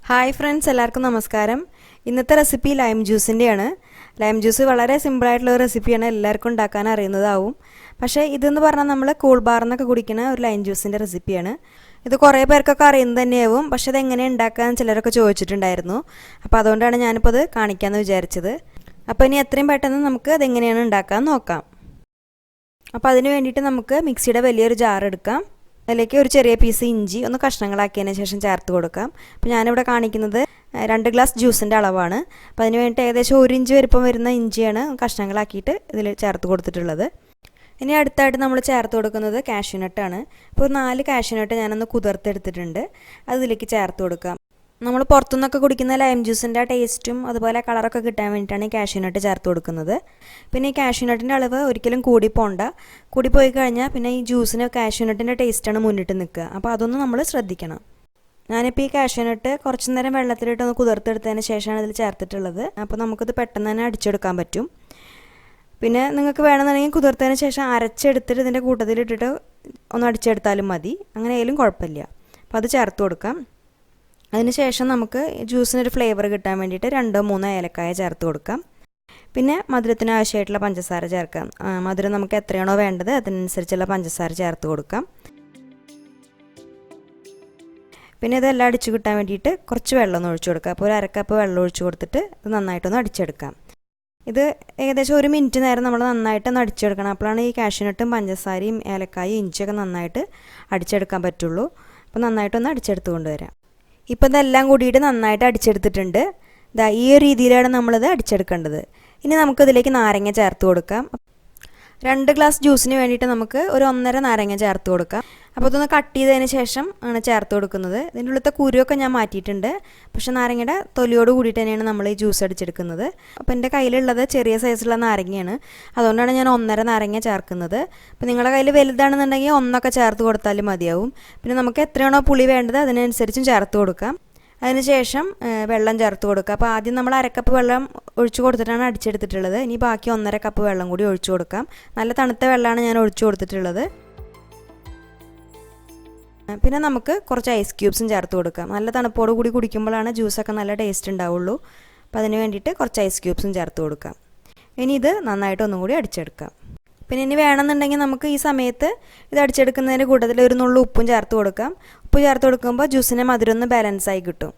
Hi friends, എല്ലാവർക്കും നമസ്കാരം. ഇന്നത്തെ റെസിപ്പി ലൈം ജ്യൂസിൻ്റെയാണ്. ലൈം ജ്യൂസ് വളരെ സിമ്പിളായിട്ടുള്ള ഒരു റെസിപ്പിയാണ്, എല്ലാവർക്കും ഉണ്ടാക്കാൻ അറിയുന്നതാവും. പക്ഷേ ഇതെന്ന് പറഞ്ഞാൽ നമ്മൾ കൂൾ ബാർന്നൊക്കെ കുടിക്കുന്ന ഒരു ലൈം ജ്യൂസിൻ്റെ റെസിപ്പിയാണ്. ഇത് കുറേ പേർക്കൊക്കെ അറിയുന്നത് തന്നെയാവും, പക്ഷേ ഇതെങ്ങനെ ഉണ്ടാക്കാമെന്ന് ചിലരൊക്കെ ചോദിച്ചിട്ടുണ്ടായിരുന്നു. അപ്പോൾ അതുകൊണ്ടാണ് ഞാനിപ്പോൾ അത് കാണിക്കാമെന്ന് വിചാരിച്ചത്. അപ്പോൾ ഇനി എത്രയും പെട്ടെന്ന് നമുക്ക് അതെങ്ങനെയാണ് ഉണ്ടാക്കാമെന്ന് നോക്കാം. അപ്പോൾ അതിന് വേണ്ടിയിട്ട് നമുക്ക് മിക്സിയുടെ വലിയൊരു ജാർ എടുക്കാം. അതിലേക്ക് ഒരു ചെറിയ പീസ് ഇഞ്ചി ഒന്ന് കഷ്ണങ്ങളാക്കിയതിന് ശേഷം ചേർത്ത് കൊടുക്കാം. അപ്പോൾ ഞാനിവിടെ കാണിക്കുന്നത് 2 ഗ്ലാസ് ജ്യൂസിൻ്റെ അളവാണ്. അപ്പോൾ അതിന് വേണ്ടിയിട്ട് ഏകദേശം 1 ഇഞ്ച് വലുപ്പം വരുന്ന ഇഞ്ചിയാണ് കഷ്ണങ്ങളാക്കിയിട്ട് ഇതിൽ ചേർത്ത് കൊടുത്തിട്ടുള്ളത്. ഇനി അടുത്തായിട്ട് നമ്മൾ ചേർത്ത് കൊടുക്കുന്നത് കാഷ്യൂനട്ടാണ്. ഇപ്പോൾ 4 കാഷ്യൂനട്ട് ഞാനൊന്ന് കുതിർത്തെടുത്തിട്ടുണ്ട്, അതിലേക്ക് ചേർത്ത് കൊടുക്കാം. നമ്മൾ പുറത്തുനിന്നൊക്കെ കുടിക്കുന്ന ലൈം ജ്യൂസിൻ്റെ ടേസ്റ്റും അതുപോലെ കളറൊക്കെ കിട്ടാൻ വേണ്ടിയിട്ടാണ് ഈ കാഷ്യൂനട്ട് ചേർത്ത് കൊടുക്കുന്നത്. പിന്നെ ഈ കാഷ്യൂനട്ടിൻ്റെ അളവ് ഒരിക്കലും കൂടിപ്പോണ്ട. കൂടിപ്പോയി കഴിഞ്ഞാൽ പിന്നെ ഈ ജ്യൂസിന് കാഷ്യൂനട്ടിൻ്റെ ടേസ്റ്റാണ് മുന്നിട്ട് നിൽക്കുക. അപ്പോൾ അതൊന്നും നമ്മൾ ശ്രദ്ധിക്കണം. ഞാനിപ്പോൾ ഈ കാഷ്യൂനട്ട് കുറച്ച് നേരം വെള്ളത്തിലിട്ടൊന്ന് കുതിർത്തെടുത്തതിന് ശേഷമാണ് ഇതിൽ ചേർത്തിട്ടുള്ളത്. അപ്പോൾ നമുക്കിത് പെട്ടെന്ന് തന്നെ അടിച്ചെടുക്കാൻ പറ്റും. പിന്നെ നിങ്ങൾക്ക് വേണമെന്നുണ്ടെങ്കിൽ കുതിർത്തതിന് ശേഷം അരച്ചെടുത്തിട്ട് ഇതിൻ്റെ കൂട്ടത്തിലിട്ടിട്ട് ഒന്ന് അടിച്ചെടുത്താലും മതി, അങ്ങനെയായാലും കുഴപ്പമില്ല. അപ്പോൾ അത് ചേർത്ത് കൊടുക്കാം. അതിനുശേഷം നമുക്ക് ജ്യൂസിനൊരു ഫ്ലേവർ കിട്ടാൻ വേണ്ടിയിട്ട് 2-3 ഏലക്കായ ചേർത്ത് കൊടുക്കാം. പിന്നെ മധുരത്തിന് ആവശ്യമായിട്ടുള്ള പഞ്ചസാര ചേർക്കാം. മധുരം നമുക്ക് എത്രയാണോ വേണ്ടത് അതിനനുസരിച്ചുള്ള പഞ്ചസാര ചേർത്ത് കൊടുക്കാം. പിന്നെ ഇതെല്ലാം അടിച്ചു കിട്ടാൻ വേണ്ടിയിട്ട് കുറച്ച് വെള്ളം ഒന്ന് ഒഴിച്ചു കൊടുക്കുക. അപ്പോൾ 1/2 കപ്പ് വെള്ളം ഒഴിച്ചു കൊടുത്തിട്ട് ഇത് നന്നായിട്ടൊന്ന് അടിച്ചെടുക്കാം. ഇത് ഏകദേശം 1 മിനിറ്റ് നേരം നമ്മൾ നന്നായിട്ടൊന്ന് അടിച്ചെടുക്കണം. അപ്പോഴാണ് ഈ കാഷ്യൂനട്ടും പഞ്ചസാരയും ഏലക്കായും ഇഞ്ചിയൊക്കെ നന്നായിട്ട് അടിച്ചെടുക്കാൻ പറ്റുള്ളൂ. അപ്പോൾ നന്നായിട്ടൊന്ന് അടിച്ചെടുത്ത് കൊണ്ടുവരാം. ഇപ്പോൾ ഇതെല്ലാം കൂടിയിട്ട് നന്നായിട്ട് അടിച്ചെടുത്തിട്ടുണ്ട്. ഈ ഒരു രീതിയിലാണ് നമ്മളിത് അടിച്ചെടുക്കേണ്ടത്. ഇനി നമുക്കിതിലേക്ക് നാരങ്ങ ചേർത്ത് കൊടുക്കാം. 2 ഗ്ലാസ് ജ്യൂസിന് വേണ്ടിയിട്ട് നമുക്ക് ഒരു 1.5 നാരങ്ങ ചേർത്ത് കൊടുക്കാം. അപ്പോൾ ഇതൊന്ന് കട്ട് ചെയ്തതിന് ശേഷം ആണ് ചേർത്ത് കൊടുക്കുന്നത്. ഇതിൻ്റെ ഉള്ളിലത്തെ കുരുവൊക്കെ ഞാൻ മാറ്റിയിട്ടുണ്ട്, പക്ഷേ നാരങ്ങയുടെ തൊലിയോട് കൂടിയിട്ട് തന്നെയാണ് നമ്മൾ ഈ ജ്യൂസ് അടിച്ചെടുക്കുന്നത്. അപ്പോൾ എൻ്റെ കയ്യിലുള്ളത് ചെറിയ സൈസുള്ള നാരങ്ങയാണ്, അതുകൊണ്ടാണ് ഞാൻ 1.5 നാരങ്ങ ചേർക്കുന്നത്. അപ്പോൾ നിങ്ങളുടെ കയ്യിൽ വലുതാണെന്നുണ്ടെങ്കിൽ 1 ചേർത്ത് കൊടുത്താലും മതിയാവും. പിന്നെ നമുക്ക് എത്രയാണോ പുളി വേണ്ടത് അതിനനുസരിച്ചും ചേർത്ത് കൊടുക്കാം. അതിനുശേഷം വെള്ളം ചേർത്ത് കൊടുക്കുക. അപ്പോൾ ആദ്യം നമ്മൾ 1/2 കപ്പ് വെള്ളം ഒഴിച്ചു കൊടുത്തിട്ടാണ് അടിച്ചെടുത്തിട്ടുള്ളത്. ഇനി ബാക്കി 1.5 കപ്പ് വെള്ളം കൂടി ഒഴിച്ചു കൊടുക്കാം. നല്ല തണുത്ത വെള്ളമാണ് ഞാൻ ഒഴിച്ചു കൊടുത്തിട്ടുള്ളത്. പിന്നെ നമുക്ക് കുറച്ച് ഐസ് ക്യൂബ്സും ചേർത്ത് കൊടുക്കാം. നല്ല തണുപ്പോട് കൂടി കുടിക്കുമ്പോഴാണ് ജ്യൂസൊക്കെ നല്ല ടേസ്റ്റ് ഉണ്ടാവുള്ളൂ. അപ്പോൾ അതിന് വേണ്ടിയിട്ട് കുറച്ച് ഐസ് ക്യൂബ്സും ചേർത്ത് കൊടുക്കാം. ഇനി ഇത് നന്നായിട്ട് ഒന്നും കൂടി അടിച്ചെടുക്കാം. പിന്നെ ഇനി വേണമെന്നുണ്ടെങ്കിൽ നമുക്ക് ഈ സമയത്ത് ഇത് അടിച്ചെടുക്കുന്നതിൻ്റെ കൂട്ടത്തിൽ ഒരു നുള്ളു ഉപ്പും ചേർത്ത് കൊടുക്കാം. ഉപ്പ് ചേർത്ത് കൊടുക്കുമ്പോൾ ജ്യൂസിൻ്റെ മധുരം ഒന്ന് ബാലൻസായി കിട്ടും.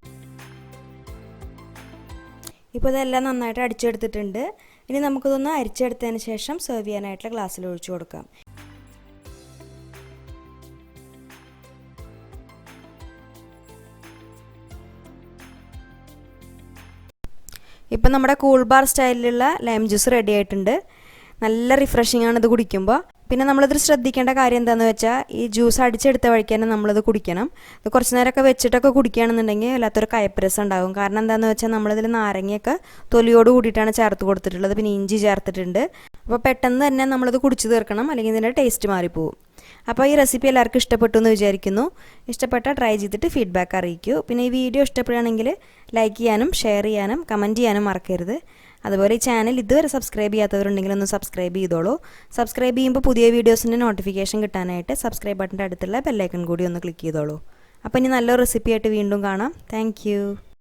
ഇപ്പോൾ ഇതെല്ലാം നന്നായിട്ട് അടിച്ചെടുത്തിട്ടുണ്ട്. ഇനി നമുക്കിതൊന്ന് അരിച്ചെടുത്തതിന് ശേഷം സെർവ് ചെയ്യാനായിട്ടുള്ള ഗ്ലാസ്സിൽ ഒഴിച്ചു കൊടുക്കാം. ഇപ്പം നമ്മുടെ കൂൾ ബാർ സ്റ്റൈലിലുള്ള ലൈം ജ്യൂസ് റെഡി ആയിട്ടുണ്ട്. നല്ല റിഫ്രഷിംഗ് ആണ് ഇത് കുടിക്കുമ്പോൾ. പിന്നെ നമ്മളിത് ശ്രദ്ധിക്കേണ്ട കാര്യം എന്താണെന്ന് വെച്ചാൽ ഈ ജ്യൂസ് അടിച്ചെടുത്ത വഴിക്ക് തന്നെ നമ്മളിത് കുടിക്കണം. ഇത് കുറച്ച് നേരമൊക്കെ വെച്ചിട്ടൊക്കെ കുടിക്കുകയാണെന്നുണ്ടെങ്കിൽ വല്ലാത്തൊരു കയ്പ്പ് രസം ഉണ്ടാകും. കാരണം എന്താണെന്ന് വെച്ചാൽ നമ്മളിതിൽ നാരങ്ങയൊക്കെ തൊലിയോട് കൂടിയിട്ടാണ് ചേർത്ത് കൊടുത്തിട്ടുള്ളത്, പിന്നെ ഇഞ്ചി ചേർത്തിട്ടുണ്ട്. അപ്പോൾ പെട്ടെന്ന് തന്നെ നമ്മളിത് കുടിച്ചു തീർക്കണം, അല്ലെങ്കിൽ ഇതിൻ്റെ ടേസ്റ്റ് മാറിപ്പോവും. അപ്പോൾ ഈ റെസിപ്പി എല്ലാവർക്കും ഇഷ്ടപ്പെട്ടു എന്ന് വിചാരിക്കുന്നു. ഇഷ്ടപ്പെട്ടാൽ ട്രൈ ചെയ്തിട്ട് ഫീഡ്ബാക്ക് അറിയിക്കൂ. പിന്നെ ഈ വീഡിയോ ഇഷ്ടപ്പെടുകയാണെങ്കിൽ ലൈക്ക് ചെയ്യാനും ഷെയർ ചെയ്യാനും കമൻറ്റ് ചെയ്യാനും മറക്കരുത്. അതുപോലെ ഈ ചാനൽ ഇതുവരെ സബ്സ്ക്രൈബ് ചെയ്യാത്തവരുണ്ടെങ്കിൽ ഒന്ന് സബ്സ്ക്രൈബ് ചെയ്തോളൂ. സബ്സ്ക്രൈബ് ചെയ്യുമ്പോൾ പുതിയ വീഡിയോസിൻ്റെ നോട്ടിഫിക്കേഷൻ കിട്ടാനായിട്ട് സബ്സ്ക്രൈബ് ബട്ടൻ്റെ അടുത്തുള്ള ബെല്ലൈക്കൺ കൂടി ഒന്ന് ക്ലിക്ക് ചെയ്തോളൂ. അപ്പോൾ ഇനി നല്ലൊരു റെസിപ്പി ആയിട്ട് വീണ്ടും കാണാം. താങ്ക്